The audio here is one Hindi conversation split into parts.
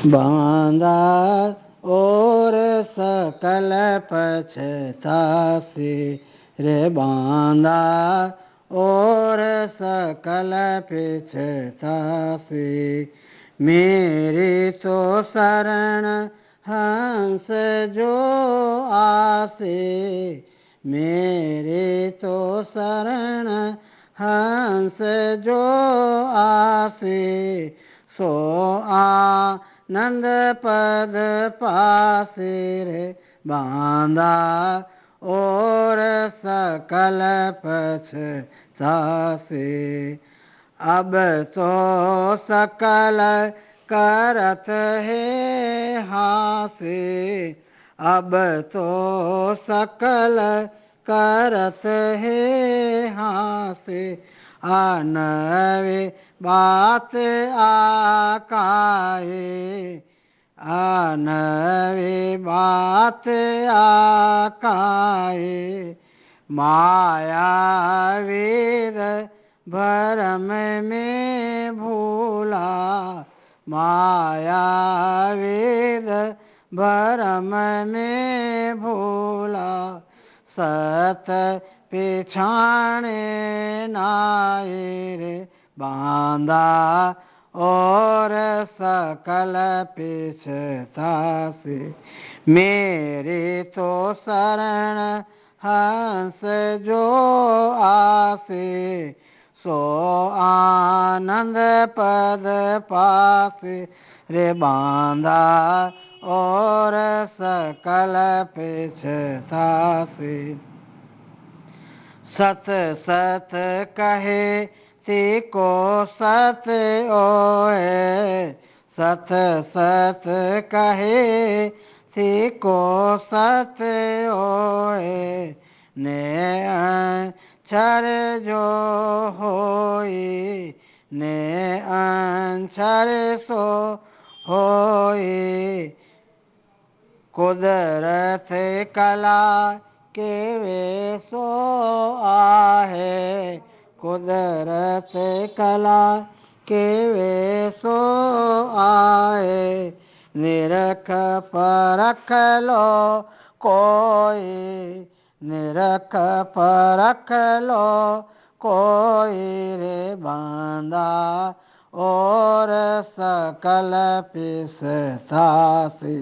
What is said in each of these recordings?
बांधा और सकल पछतासी रे बांधा और सकल पछतासी मेरी तो शरण हंस जो आसे मेरी तो शरण हंस जो आसे सो आनंद पद पासे रे बांधा और सकल पछतासे अब तो सकल करत है हासे अब तो सकल करत है हासे अनवे बात आकाए अनवे बात आकाए माया वेद भरम में भूला माया वेद भरम में भूला सत पिछाने नाये रे बांधा और सकल पिछतासे मेरे तो शरण हंस जो आसे सो आनंद पद पासे रे बांधा और सकल पिछतासे सत सत कहे को सत ओए सत सत कहे को सत ओए ने अक्षर जो होई ने अक्षर सो होई कुदरत कला के वे सो आहे कुदरत कला के वे सो आए निरख परख लो कोई निरख परख लो कोई रे बांधा और सकल पिछतासे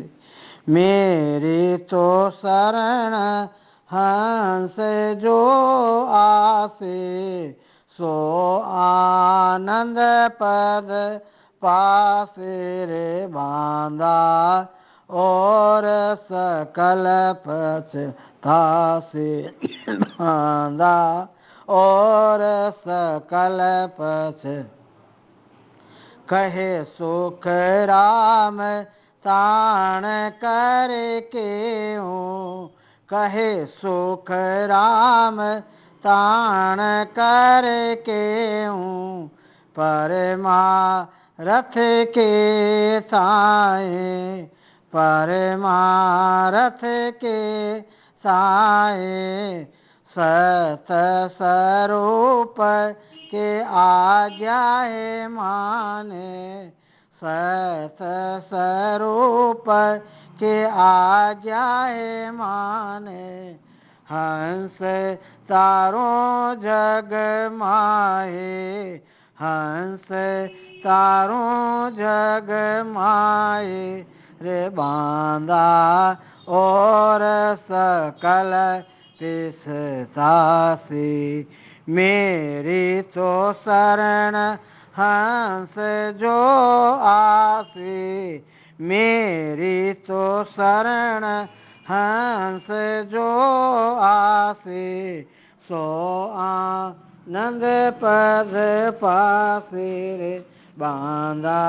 मेरी तो शरण हंस जो आसे सो आनंद पद पासे रे बांधा और सकल पछतासे बांधा और सकल पछ कहे सुख राम ताण करके हूँ कहे सुख राम ताण करके हूँ परमारथ के ताए परमारथ के ताए सत स्वरूप के आज्ञा है माने सत स्वरूप के आज्ञा है माने हंस तारों जग माहे हंस तारों जग माहे रे बांधा और सकल पिछतासे मेरी तो शरण हंस जो आसे मेरी तो शरण हंस जो आसे सो आनंद पद पासे रे बांधा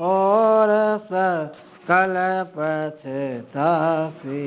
और सकल पछतासे।